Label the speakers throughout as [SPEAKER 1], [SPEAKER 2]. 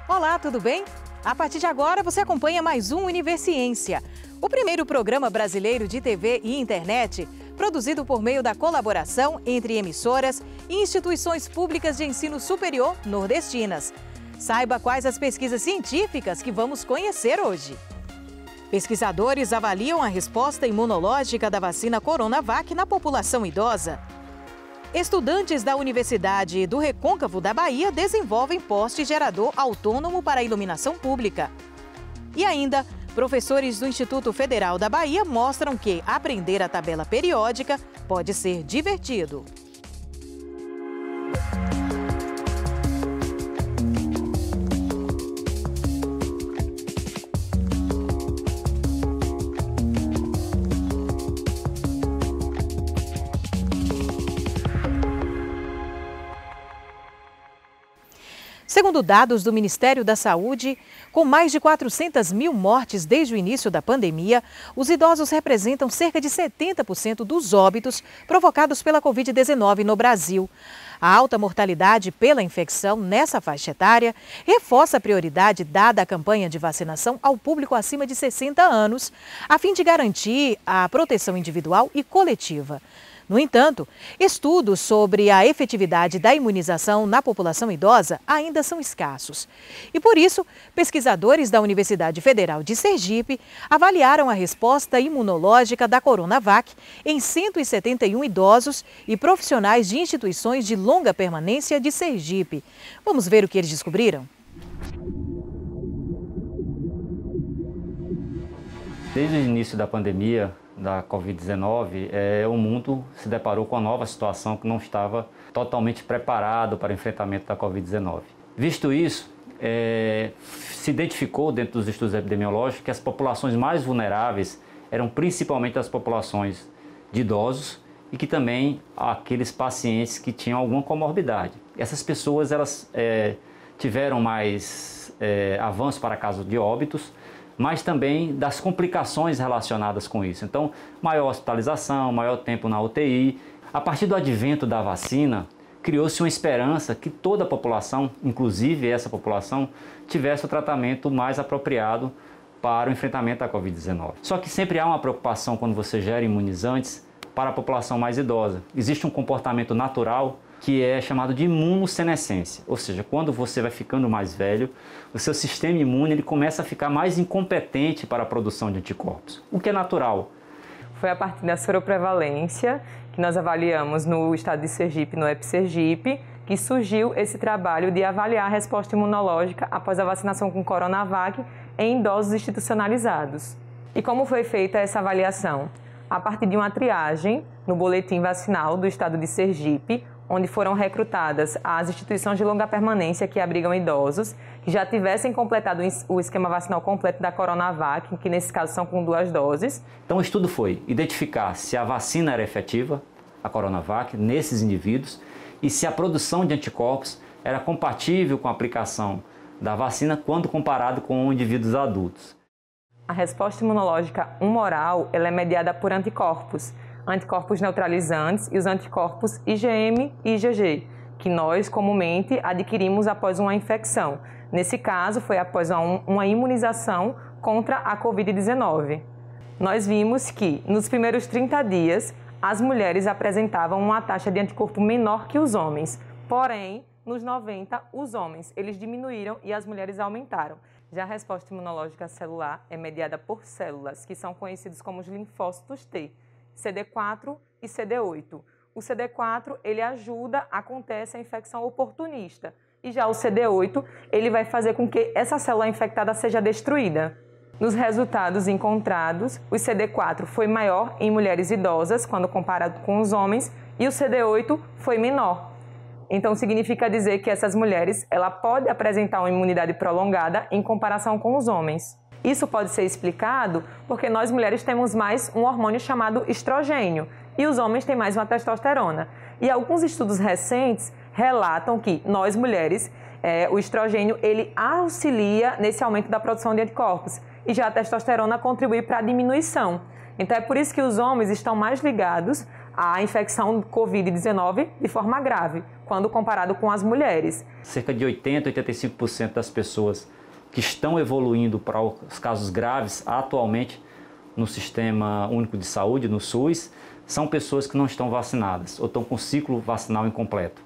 [SPEAKER 1] Olá, tudo bem? A partir de agora você acompanha mais um Universiência, o primeiro programa brasileiro de TV e internet produzido por meio da colaboração entre emissoras e instituições públicas de ensino superior nordestinas. Saiba quais as pesquisas científicas que vamos conhecer hoje. Pesquisadores avaliam a resposta imunológica da vacina Coronavac na população idosa. Estudantes da Universidade do Recôncavo da Bahia desenvolvem poste gerador autônomo para a iluminação pública. E ainda, professores do Instituto Federal da Bahia mostram que aprender a tabela periódica pode ser divertido. Segundo dados do Ministério da Saúde, com mais de 400 mil mortes desde o início da pandemia, os idosos representam cerca de 70% dos óbitos provocados pela Covid-19 no Brasil. A alta mortalidade pela infecção nessa faixa etária reforça a prioridade dada à campanha de vacinação ao público acima de 60 anos, a fim de garantir a proteção individual e coletiva. No entanto, estudos sobre a efetividade da imunização na população idosa ainda são escassos. E por isso, pesquisadores da Universidade Federal de Sergipe avaliaram a resposta imunológica da Coronavac em 171 idosos e profissionais de instituições de longa permanência de Sergipe. Vamos ver o que eles descobriram?
[SPEAKER 2] Desde o início da pandemia da Covid-19, o mundo se deparou com uma nova situação que não estava totalmente preparado para o enfrentamento da Covid-19. Visto isso, se identificou dentro dos estudos epidemiológicos que as populações mais vulneráveis eram principalmente as populações de idosos e que também aqueles pacientes que tinham alguma comorbidade. Essas pessoas elas tiveram mais avanço para casos de óbitos, mas também das complicações relacionadas com isso. Então, maior hospitalização, maior tempo na UTI. A partir do advento da vacina, criou-se uma esperança que toda a população, inclusive essa população, tivesse o tratamento mais apropriado para o enfrentamento da Covid-19. Só que sempre há uma preocupação quando você gera imunizantes para a população mais idosa. Existe um comportamento natural que é chamado de imunossenescência, ou seja, quando você vai ficando mais velho, o seu sistema imune ele começa a ficar mais incompetente para a produção de anticorpos, o que é natural.
[SPEAKER 3] Foi a partir da soroprevalência que nós avaliamos no estado de Sergipe, no EPSergipe, que surgiu esse trabalho de avaliar a resposta imunológica após a vacinação com Coronavac em idosos institucionalizados. E como foi feita essa avaliação? A partir de uma triagem no boletim vacinal do estado de Sergipe, onde foram recrutadas as instituições de longa permanência que abrigam idosos, que já tivessem completado o esquema vacinal completo da Coronavac, que nesse caso são com 2 doses.
[SPEAKER 2] Então o estudo foi identificar se a vacina era efetiva, a Coronavac, nesses indivíduos, e se a produção de anticorpos era compatível com a aplicação da vacina quando comparado com indivíduos adultos.
[SPEAKER 3] A resposta imunológica humoral ela é mediada por anticorpos neutralizantes e os anticorpos IgM e IgG, que nós comumente adquirimos após uma infecção. Nesse caso, foi após uma imunização contra a Covid-19. Nós vimos que, nos primeiros 30 dias, as mulheres apresentavam uma taxa de anticorpo menor que os homens. Porém, nos 90, os homens eles diminuíram e as mulheres aumentaram. Já a resposta imunológica celular é mediada por células, que são conhecidos como os linfócitos T, CD4 e CD8. O CD4, ele ajuda, acontece a infecção oportunista. E já o CD8, ele vai fazer com que essa célula infectada seja destruída. Nos resultados encontrados, o CD4 foi maior em mulheres idosas, quando comparado com os homens, e o CD8 foi menor. Então, significa dizer que essas mulheres, ela pode apresentar uma imunidade prolongada em comparação com os homens. Isso pode ser explicado porque nós mulheres temos mais um hormônio chamado estrogênio e os homens têm mais uma testosterona. E alguns estudos recentes relatam que nós mulheres, o estrogênio ele auxilia nesse aumento da produção de anticorpos e já a testosterona contribui para a diminuição. Então é por isso que os homens estão mais ligados a infecção Covid-19 de forma grave, quando comparado com as mulheres.
[SPEAKER 2] Cerca de 80% a 85% das pessoas que estão evoluindo para os casos graves atualmente no Sistema Único de Saúde, no SUS, são pessoas que não estão vacinadas ou estão com ciclo vacinal incompleto.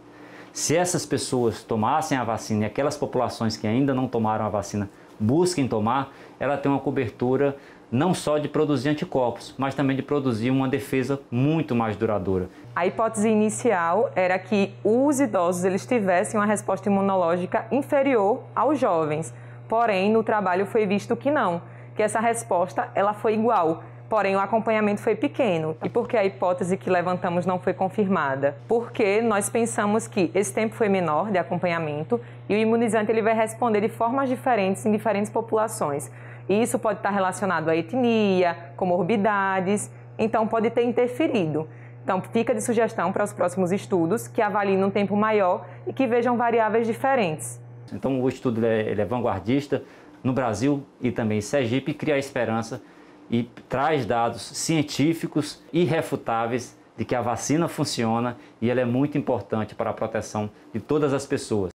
[SPEAKER 2] Se essas pessoas tomassem a vacina e aquelas populações que ainda não tomaram a vacina busquem tomar, ela tem uma cobertura não só de produzir anticorpos, mas também de produzir uma defesa muito mais duradoura.
[SPEAKER 3] A hipótese inicial era que os idosos eles tivessem uma resposta imunológica inferior aos jovens. Porém, no trabalho foi visto que não, que essa resposta ela foi igual. Porém, o acompanhamento foi pequeno. E por que a hipótese que levantamos não foi confirmada? Porque nós pensamos que esse tempo foi menor de acompanhamento e o imunizante ele vai responder de formas diferentes em diferentes populações. E isso pode estar relacionado à etnia, comorbidades, então pode ter interferido. Então, fica de sugestão para os próximos estudos que avaliem num tempo maior e que vejam variáveis diferentes.
[SPEAKER 2] Então, o estudo ele é vanguardista no Brasil e também em Sergipe, cria a esperança e traz dados científicos irrefutáveis de que a vacina funciona e ela é muito importante para a proteção de todas as pessoas.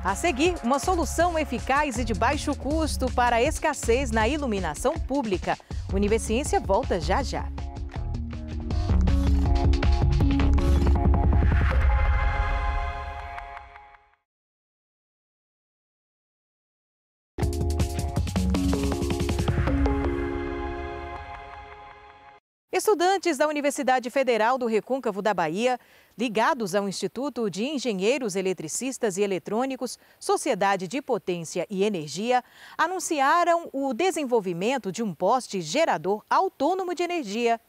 [SPEAKER 1] A seguir, uma solução eficaz e de baixo custo para a escassez na iluminação pública. Univesciência volta já já. Estudantes da Universidade Federal do Recôncavo da Bahia, ligados ao Instituto de Engenheiros Eletricistas e Eletrônicos, Sociedade de Potência e Energia, anunciaram o desenvolvimento de um poste gerador autônomo de energia.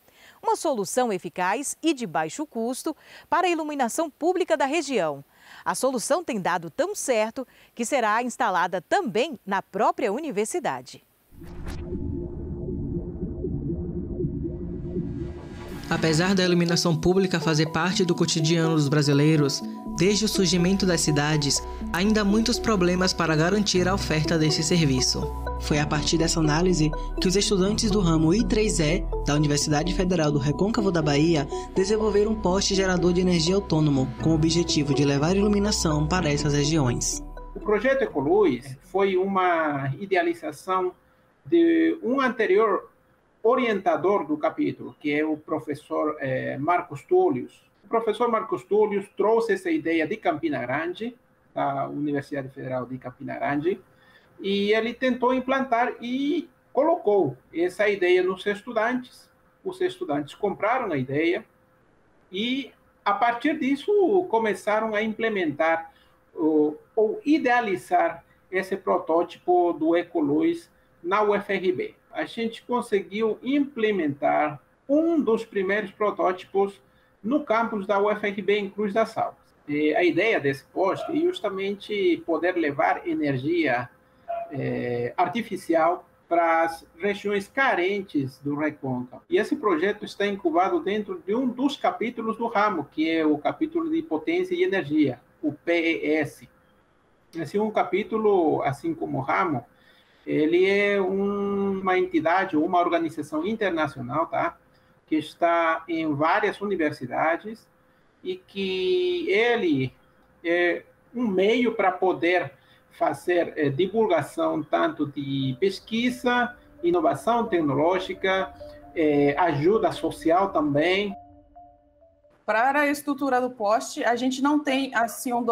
[SPEAKER 1] Uma solução eficaz e de baixo custo para a iluminação pública da região. A solução tem dado tão certo que será instalada também na própria universidade.
[SPEAKER 4] Apesar da iluminação pública fazer parte do cotidiano dos brasileiros, desde o surgimento das cidades, ainda há muitos problemas para garantir a oferta desse serviço. Foi a partir dessa análise que os estudantes do ramo I3E da Universidade Federal do Recôncavo da Bahia desenvolveram um poste gerador de energia autônomo, com o objetivo de levar iluminação para essas regiões.
[SPEAKER 5] O projeto Ecoluz foi uma idealização de um anterior orientador do capítulo, que é o professor Marcos Túlios. O professor Marcos Túlios trouxe essa ideia de Campina Grande, da Universidade Federal de Campina Grande, e ele tentou implantar e colocou essa ideia nos estudantes. Os estudantes compraram a ideia e, a partir disso, começaram a implementar ou idealizar esse protótipo do Ecoluz na UFRB. A gente conseguiu implementar um dos primeiros protótipos no campus da UFRB em Cruz das Almas. A ideia desse poste é justamente poder levar energia artificial para as regiões carentes do Recôncavo. E esse projeto está incubado dentro de um dos capítulos do ramo, que é o capítulo de Potência e Energia, o PES. Esse é um capítulo, assim como o ramo, ele é uma entidade ou uma organização internacional, tá? Que está em várias universidades e que ele é um meio para poder fazer divulgação tanto de pesquisa, inovação tecnológica, ajuda social também.
[SPEAKER 6] Para a estrutura do poste, a gente não tem assim, um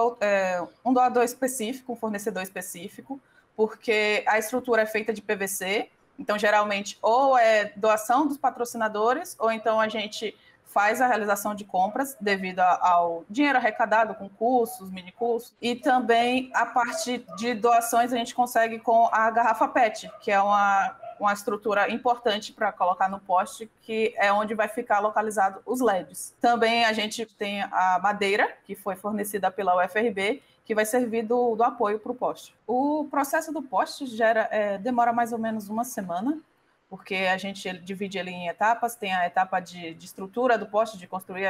[SPEAKER 6] doador específico, um fornecedor específico, porque a estrutura é feita de PVC, então geralmente ou é doação dos patrocinadores, ou então a gente faz a realização de compras devido ao dinheiro arrecadado com cursos, minicursos, e também a parte de doações a gente consegue com a garrafa PET, que é uma estrutura importante para colocar no poste, que é onde vai ficar localizado os LEDs. Também a gente tem a madeira, que foi fornecida pela UFRB, que vai servir do apoio para o poste. O processo do poste demora mais ou menos uma semana, porque a gente divide ele em etapas. Tem a etapa de estrutura do poste, de construir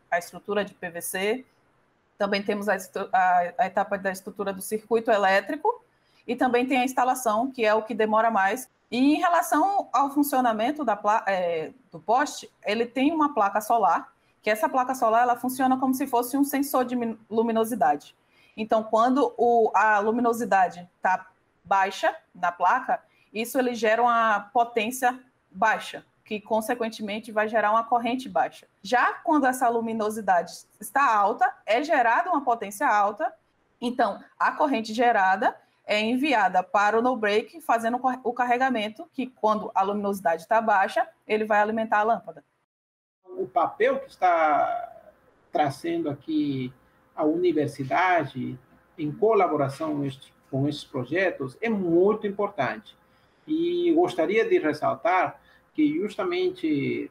[SPEAKER 6] a estrutura de PVC. Também temos a etapa da estrutura do circuito elétrico, e também tem a instalação, que é o que demora mais. E em relação ao funcionamento do poste, ele tem uma placa solar, que essa placa solar ela funciona como se fosse um sensor de luminosidade. Então, quando a luminosidade está baixa na placa, isso ele gera uma potência baixa, que consequentemente vai gerar uma corrente baixa. Já quando essa luminosidade está alta, é gerada uma potência alta, então a corrente gerada é enviada para o no-break, fazendo o carregamento, que quando a luminosidade está baixa, ele vai alimentar a lâmpada.
[SPEAKER 5] O papel que está trazendo aqui a universidade, em colaboração com esses projetos, é muito importante. E gostaria de ressaltar que justamente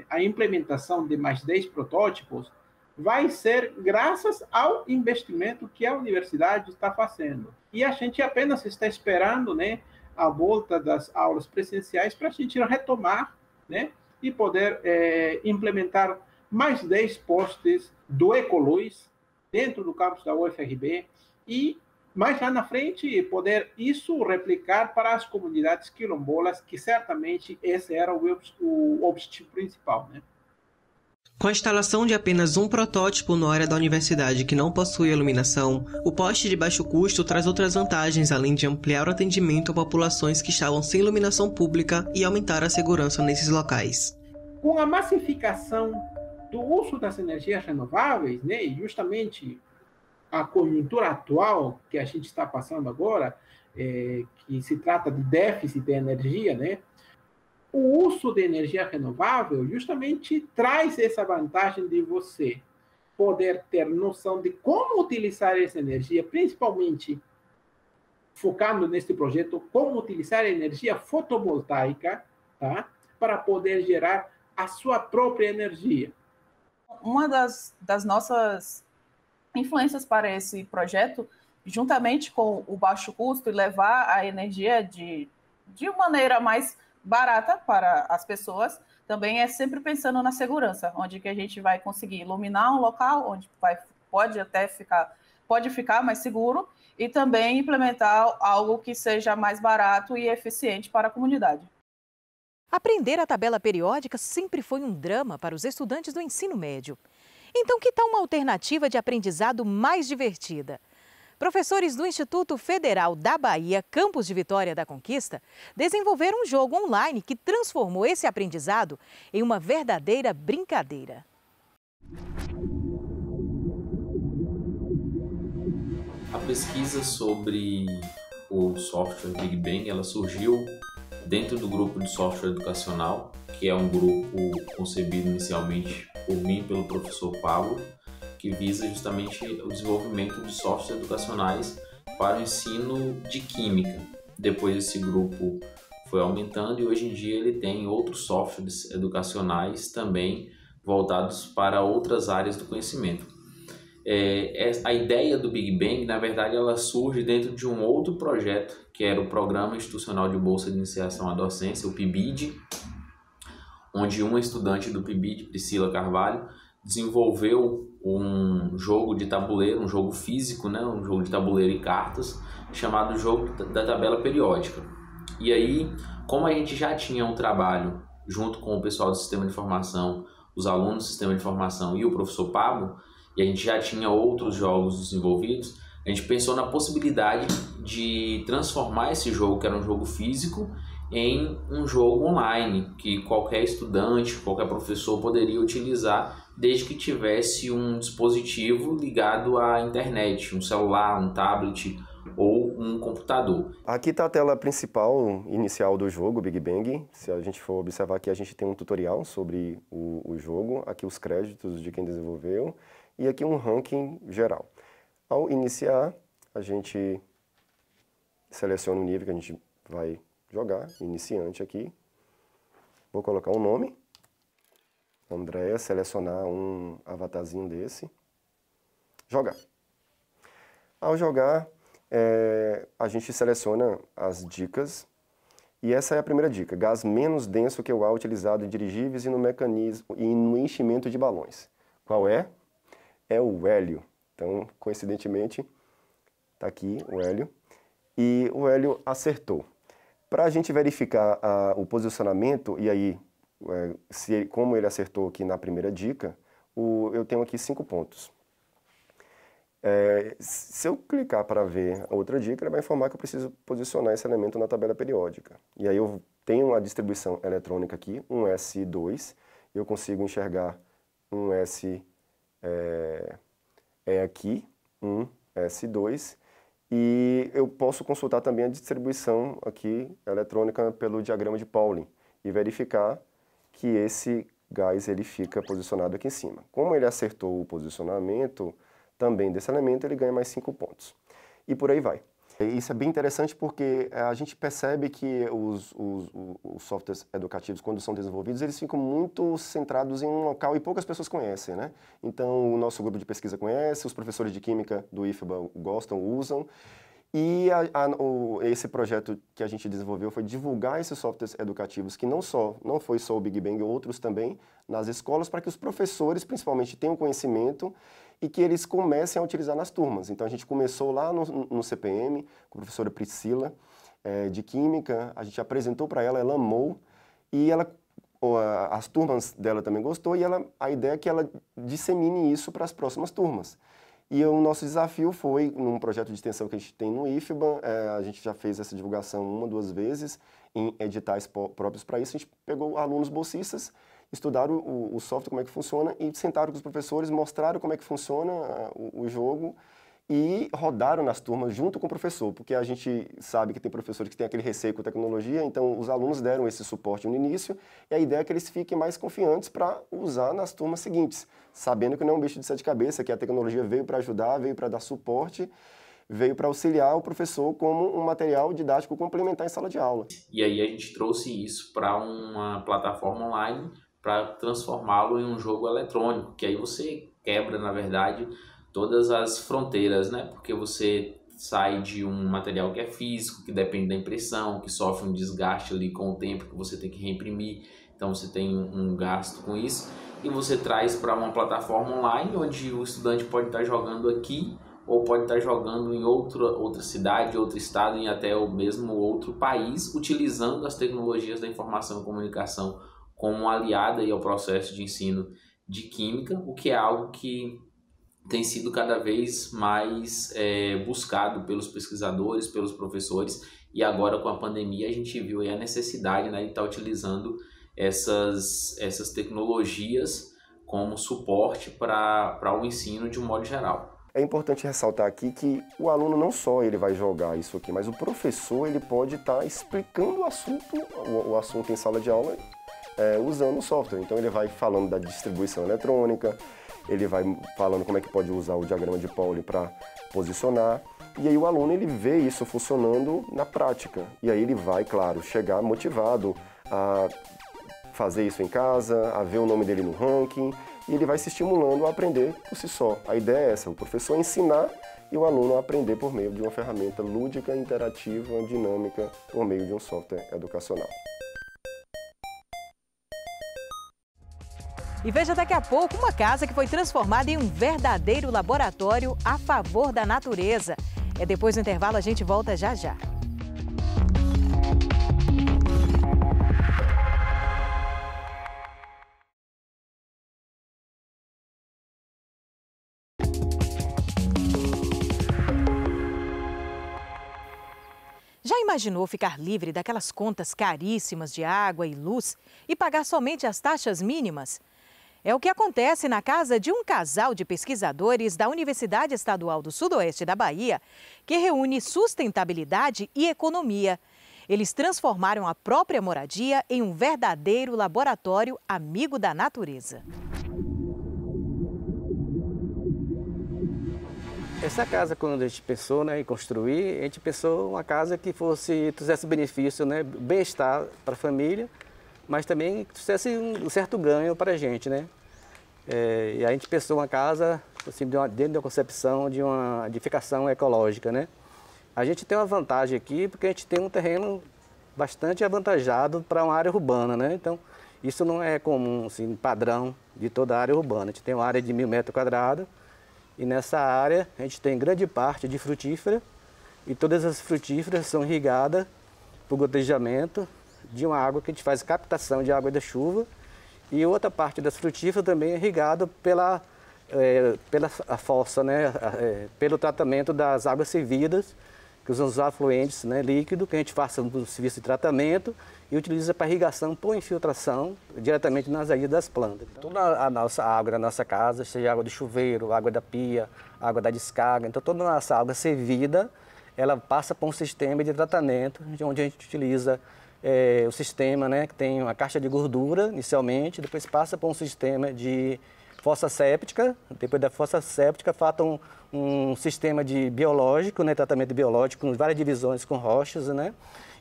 [SPEAKER 5] a implementação de mais 10 protótipos vai ser graças ao investimento que a universidade está fazendo. E a gente apenas está esperando, né, a volta das aulas presenciais para a gente retomar, né, e poder implementar mais 10 postes do Ecoluz dentro do campus da UFRB e mais lá na frente poder isso replicar para as comunidades quilombolas, que certamente esse era o objetivo principal, né?
[SPEAKER 4] Com a instalação de apenas um protótipo na área da universidade que não possui iluminação, o poste de baixo custo traz outras vantagens, além de ampliar o atendimento a populações que estavam sem iluminação pública e aumentar a segurança nesses locais.
[SPEAKER 5] Com a massificação do uso das energias renováveis, né, e justamente a conjuntura atual que a gente está passando agora, que se trata de déficit de energia, né, o uso de energia renovável justamente traz essa vantagem de você poder ter noção de como utilizar essa energia, principalmente focando neste projeto, como utilizar a energia fotovoltaica, tá, para poder gerar a sua própria energia.
[SPEAKER 6] Uma das nossas influências para esse projeto, juntamente com o baixo custo e levar a energia de maneira mais barata para as pessoas, também é sempre pensando na segurança, onde que a gente vai conseguir iluminar um local, onde pode ficar mais seguro, e também implementar algo que seja mais barato e eficiente para a comunidade.
[SPEAKER 1] Aprender a tabela periódica sempre foi um drama para os estudantes do ensino médio. Então, que tal uma alternativa de aprendizado mais divertida? Professores do Instituto Federal da Bahia, campus de Vitória da Conquista, desenvolveram um jogo online que transformou esse aprendizado em uma verdadeira brincadeira.
[SPEAKER 7] A pesquisa sobre o software Big Bang, ela surgiu dentro do grupo de software educacional, que é um grupo concebido inicialmente por mim e pelo professor Pablo, que visa justamente o desenvolvimento de softwares educacionais para o ensino de química. Depois esse grupo foi aumentando e hoje em dia ele tem outros softwares educacionais também voltados para outras áreas do conhecimento. A ideia do Big Bang, na verdade, ela surge dentro de um outro projeto, que era o Programa Institucional de Bolsa de Iniciação à Docência, o PIBID, onde uma estudante do PIBID, Priscila Carvalho, desenvolveu um jogo de tabuleiro, um jogo físico, né, um jogo de tabuleiro e cartas, chamado Jogo da Tabela Periódica. E aí, como a gente já tinha um trabalho junto com o pessoal do Sistema de Informação, os alunos do Sistema de Informação e o professor Pablo, e a gente já tinha outros jogos desenvolvidos, a gente pensou na possibilidade de transformar esse jogo, que era um jogo físico, em um jogo online, que qualquer estudante, qualquer professor poderia utilizar, desde que tivesse um dispositivo ligado à internet, um celular, um tablet ou um computador.
[SPEAKER 8] Aqui está a tela principal inicial do jogo, Big Bang. Se a gente for observar aqui, a gente tem um tutorial sobre o jogo, aqui os créditos de quem desenvolveu e aqui um ranking geral. Ao iniciar, a gente seleciona o nível que a gente vai jogar, iniciante aqui. Vou colocar um nome, Andréia, selecionar um avatarzinho desse, jogar. Ao jogar, a gente seleciona as dicas, e essa é a primeira dica: gás menos denso que o ar utilizado em dirigíveis e no mecanismo e no enchimento de balões. Qual é? É o hélio. Então, coincidentemente, está aqui o hélio, e o hélio acertou. Para a gente verificar o posicionamento, e aí, como ele acertou aqui na primeira dica, eu tenho aqui 5 pontos. Se eu clicar para ver a outra dica, ele vai informar que eu preciso posicionar esse elemento na tabela periódica. E aí eu tenho uma distribuição eletrônica aqui, um S2, eu consigo enxergar um S aqui, um S2, e eu posso consultar também a distribuição aqui eletrônica pelo diagrama de Pauling e verificar que esse gás ele fica posicionado aqui em cima. Como ele acertou o posicionamento também desse elemento, ele ganha mais 5 pontos. E por aí vai. Isso é bem interessante porque a gente percebe que os softwares educativos, quando são desenvolvidos, eles ficam muito centrados em um local e poucas pessoas conhecem, né? Então, o nosso grupo de pesquisa conhece, os professores de química do IFBA gostam, usam. E esse projeto que a gente desenvolveu foi divulgar esses softwares educativos, que não foi só o Big Bang, outros também, nas escolas, para que os professores, principalmente, tenham conhecimento e que eles comecem a utilizar nas turmas. Então, a gente começou lá no CPM, com a professora Priscila, de Química, a gente apresentou para ela, ela amou, e as turmas dela também gostou, e a ideia é que ela dissemine isso para as próximas turmas. E o nosso desafio foi, num projeto de extensão que a gente tem no IFBA, a gente já fez essa divulgação 1 ou 2 vezes, em editais próprios para isso, a gente pegou alunos bolsistas, estudaram o software, como é que funciona, e sentaram com os professores, mostraram como é que funciona o jogo, e rodaram nas turmas junto com o professor, porque a gente sabe que tem professores que têm aquele receio com tecnologia, então os alunos deram esse suporte no início, e a ideia é que eles fiquem mais confiantes para usar nas turmas seguintes, sabendo que não é um bicho de 7 cabeças, que a tecnologia veio para ajudar, veio para dar suporte, veio para auxiliar o professor como um material didático complementar em sala de aula.
[SPEAKER 7] E aí a gente trouxe isso para uma plataforma online para transformá-lo em um jogo eletrônico, que aí você quebra, na verdade, todas as fronteiras, né? Porque você sai de um material que é físico, que depende da impressão, que sofre um desgaste ali com o tempo, que você tem que reimprimir, então você tem um gasto com isso, e você traz para uma plataforma online, onde o estudante pode estar jogando aqui, ou pode estar jogando em outra cidade, outro estado, em até o mesmo outro país, utilizando as tecnologias da informação e comunicação como aliada aí ao processo de ensino de química, o que é algo que tem sido cada vez mais buscado pelos pesquisadores, pelos professores, e agora com a pandemia a gente viu aí a necessidade, né, de estar utilizando essas tecnologias como suporte para o ensino de um modo geral.
[SPEAKER 8] É importante ressaltar aqui que o aluno não só ele vai jogar isso aqui, mas o professor ele pode estar explicando o assunto em sala de aula usando o software. Então ele vai falando da distribuição eletrônica, ele vai falando como é que pode usar o diagrama de Pauling para posicionar, e aí o aluno ele vê isso funcionando na prática, e aí ele vai, claro, chegar motivado a fazer isso em casa, a ver o nome dele no ranking, e ele vai se estimulando a aprender por si só. A ideia é essa, o professor ensinar e o aluno aprender por meio de uma ferramenta lúdica, interativa, dinâmica, por meio de um software educacional.
[SPEAKER 1] E veja daqui a pouco uma casa que foi transformada em um verdadeiro laboratório a favor da natureza. Depois do intervalo, a gente volta já já. Já imaginou ficar livre daquelas contas caríssimas de água e luz e pagar somente as taxas mínimas? É o que acontece na casa de um casal de pesquisadores da Universidade Estadual do Sudoeste da Bahia, que reúne sustentabilidade e economia. Eles transformaram a própria moradia em um verdadeiro laboratório amigo da natureza.
[SPEAKER 9] Essa casa, quando a gente pensou em construir, a gente pensou uma casa que trouxesse benefício, né, bem-estar para a família, mas também trouxesse um certo ganho para a gente, né? E a gente pensou uma casa assim, dentro da concepção de uma edificação ecológica, né? A gente tem uma vantagem aqui porque a gente tem um terreno bastante avantajado para uma área urbana, né? Então, isso não é comum, assim, padrão de toda a área urbana. A gente tem uma área de 1.000 metros quadrados e nessa área a gente tem grande parte de frutífera e todas as frutíferas são irrigadas para o gotejamento de uma água que a gente faz captação de água da chuva, e outra parte das frutíferas também é irrigada pela fossa, né? Pelo tratamento das águas servidas, que são os afluentes, né, líquidos, que a gente faz no serviço de tratamento e utiliza para irrigação por infiltração diretamente nas raízes das plantas. Toda a nossa água da nossa casa, seja água do chuveiro, água da pia, água da descarga, então toda a nossa água servida, ela passa por um sistema de tratamento, onde a gente utiliza o sistema, né, que tem uma caixa de gordura inicialmente, depois passa por um sistema de fossa séptica, depois da fossa séptica falta um sistema de biológico, né, tratamento biológico, com várias divisões com rochas, né,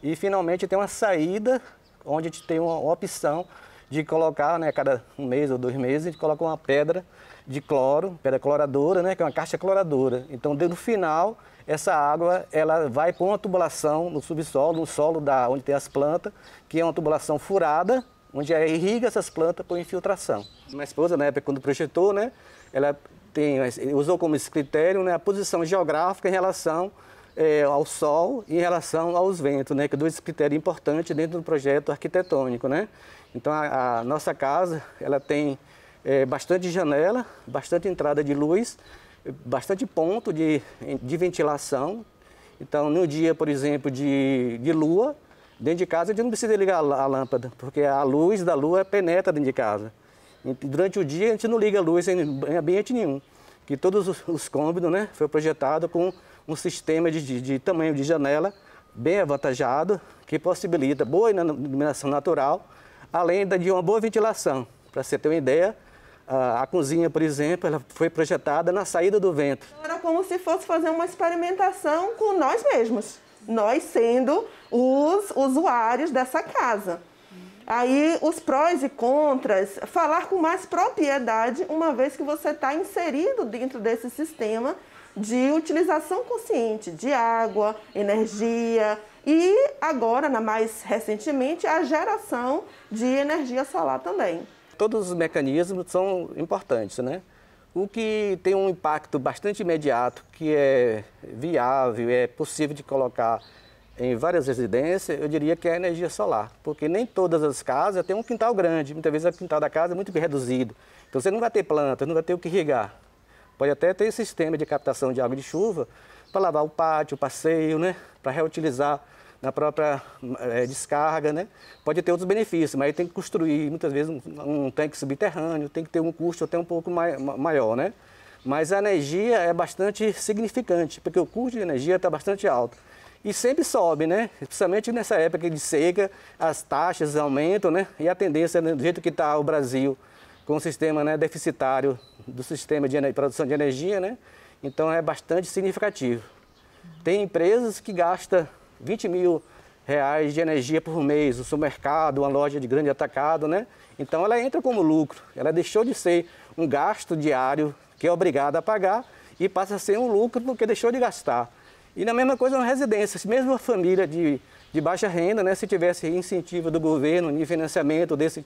[SPEAKER 9] e finalmente tem uma saída onde a gente tem uma opção de colocar, né, cada um mês ou 2 meses, a gente coloca uma pedra de cloro, pedra cloradora, né, que é uma caixa cloradora. Então, no final, essa água ela vai para uma tubulação no subsolo, no solo onde tem as plantas, que é uma tubulação furada, onde irriga essas plantas por infiltração. Minha esposa, na época, quando projetou, né, ela usou como esse critério, né, a posição geográfica em relação ao sol e em relação aos ventos, né, que são 2 critérios importantes dentro do projeto arquitetônico, né. Então, a nossa casa, ela tem bastante janela, bastante entrada de luz, bastante ponto de ventilação. Então, no dia, por exemplo, de lua, dentro de casa a gente não precisa ligar a lâmpada, porque a luz da lua penetra dentro de casa. E durante o dia a gente não liga a luz em ambiente nenhum. Que todos os cômodos, né, foi projetado com um sistema de tamanho de janela bem avantajado, que possibilita boa iluminação natural, além de uma boa ventilação. Para você ter uma ideia, a cozinha, por exemplo, ela foi projetada na saída do vento.
[SPEAKER 10] Era como se fosse fazer uma experimentação com nós mesmos, nós sendo os usuários dessa casa. Aí os prós e contras, falar com mais propriedade, uma vez que você está inserido dentro desse sistema de utilização consciente de água, energia e agora, mais recentemente, a geração de energia solar também.
[SPEAKER 9] Todos os mecanismos são importantes, né? O que tem um impacto bastante imediato, que é viável, é possível de colocar em várias residências, eu diria que é a energia solar, porque nem todas as casas têm um quintal grande, muitas vezes o quintal da casa é muito reduzido, então você não vai ter planta, não vai ter o que irrigar. Pode até ter sistema de captação de água de chuva para lavar o pátio, o passeio, né? Para reutilizar na própria descarga, né? Pode ter outros benefícios, mas aí tem que construir, muitas vezes, um tanque subterrâneo, tem que ter um custo até um pouco maior, né? Mas a energia é bastante significante, porque o custo de energia está bastante alto. E sempre sobe, né? Principalmente nessa época de seca, as taxas aumentam, né? E a tendência, né, do jeito que está o Brasil, com o sistema, né, deficitário do sistema de produção de energia, né? Então é bastante significativo. Tem empresas que gastam 20 mil reais de energia por mês, um supermercado, uma loja de grande atacado, né? Então ela entra como lucro, ela deixou de ser um gasto diário que é obrigada a pagar e passa a ser um lucro porque deixou de gastar. E na mesma coisa na residência, mesmo a família de baixa renda, né, se tivesse incentivo do governo em financiamento desse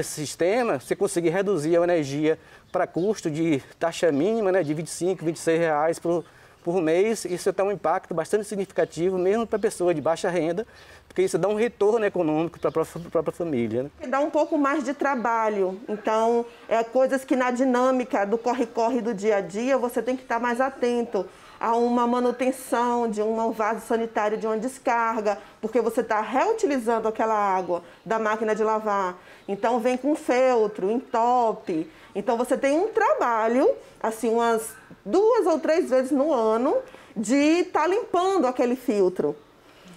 [SPEAKER 9] sistema, você conseguir reduzir a energia para custo de taxa mínima, né, de 25, 26 reais por mês, isso tem um impacto bastante significativo, mesmo para a pessoa de baixa renda, porque isso dá um retorno econômico para a própria família, né?
[SPEAKER 10] Dá um pouco mais de trabalho, então, coisas que na dinâmica do corre-corre do dia a dia, você tem que estar mais atento a uma manutenção de um vaso sanitário, de uma descarga, porque você está reutilizando aquela água da máquina de lavar. Então, vem com feltro, entope. Então, você tem um trabalho, assim, umas 2 ou 3 vezes no ano, de estar limpando aquele filtro.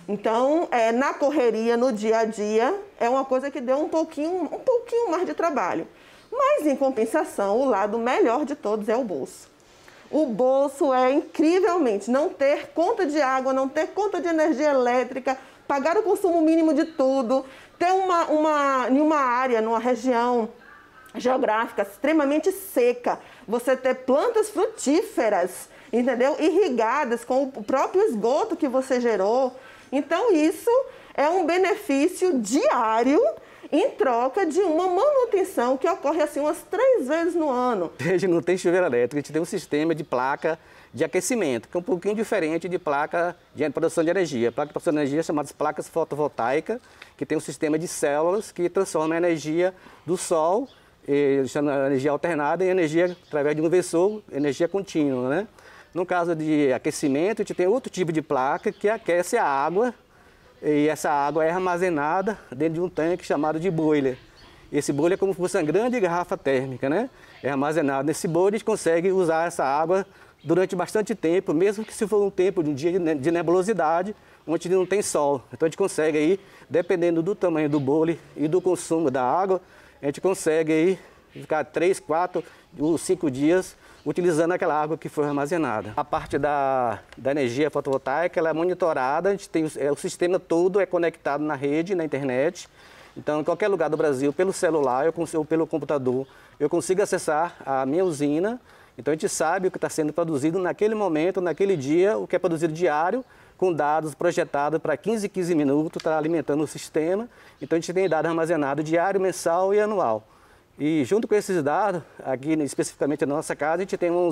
[SPEAKER 10] Então, na correria, no dia a dia, é uma coisa que deu um pouquinho mais de trabalho. Mas, em compensação, o lado melhor de todos é o bolso. O bolso é incrivelmente não ter conta de água, não ter conta de energia elétrica, pagar o consumo mínimo de tudo, ter em uma área, numa região geográfica extremamente seca, você ter plantas frutíferas, entendeu? Irrigadas com o próprio esgoto que você gerou. Então isso é um benefício diário em troca de uma manutenção que ocorre assim umas 3 vezes no ano.
[SPEAKER 9] A gente não tem chuveiro elétrico, a gente tem um sistema de placa de aquecimento, que é um pouquinho diferente de placa de produção de energia. Placa de produção de energia é chamada placas fotovoltaicas, que tem um sistema de células que transforma a energia do sol, chama energia alternada, em energia através de um inversor, energia contínua, né? No caso de aquecimento, a gente tem outro tipo de placa que aquece a água, e essa água é armazenada dentro de um tanque chamado de boiler. Esse boiler é como se fosse uma grande garrafa térmica, né? É armazenado nesse boiler e a gente consegue usar essa água durante bastante tempo, mesmo que se for um tempo de um dia de nebulosidade, onde não tem sol. Então a gente consegue aí, dependendo do tamanho do boiler e do consumo da água, a gente consegue aí ficar 3, 4 ou 5 dias utilizando aquela água que foi armazenada. A parte da energia fotovoltaica, ela é monitorada, a gente tem, o sistema todo é conectado na rede, na internet. Então, em qualquer lugar do Brasil, pelo celular ou pelo computador, eu consigo acessar a minha usina. Então, a gente sabe o que está sendo produzido naquele momento, naquele dia, o que é produzido diário, com dados projetados para 15 minutos, está alimentando o sistema. Então, a gente tem dados armazenados diário, mensal e anual. E junto com esses dados, aqui especificamente na nossa casa, a gente tem uma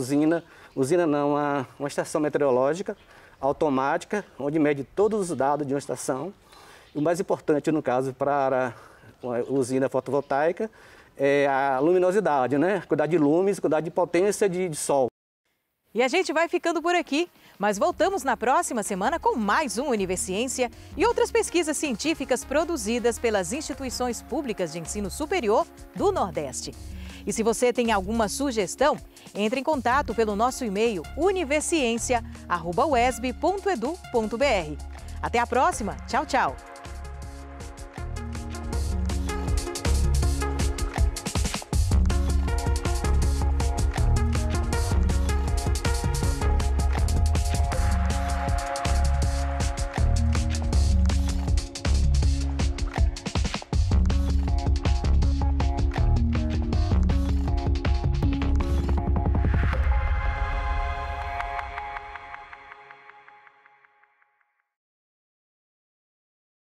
[SPEAKER 9] uma estação meteorológica automática, onde mede todos os dados de uma estação. E o mais importante, no caso, para a usina fotovoltaica, é a luminosidade, né? Cuidar de lumes, cuidar de potência de sol.
[SPEAKER 1] E a gente vai ficando por aqui, mas voltamos na próxima semana com mais um Universiência e outras pesquisas científicas produzidas pelas instituições públicas de ensino superior do Nordeste. E se você tem alguma sugestão, entre em contato pelo nosso e-mail universiencia@uesb.edu.br. Até a próxima. Tchau, tchau.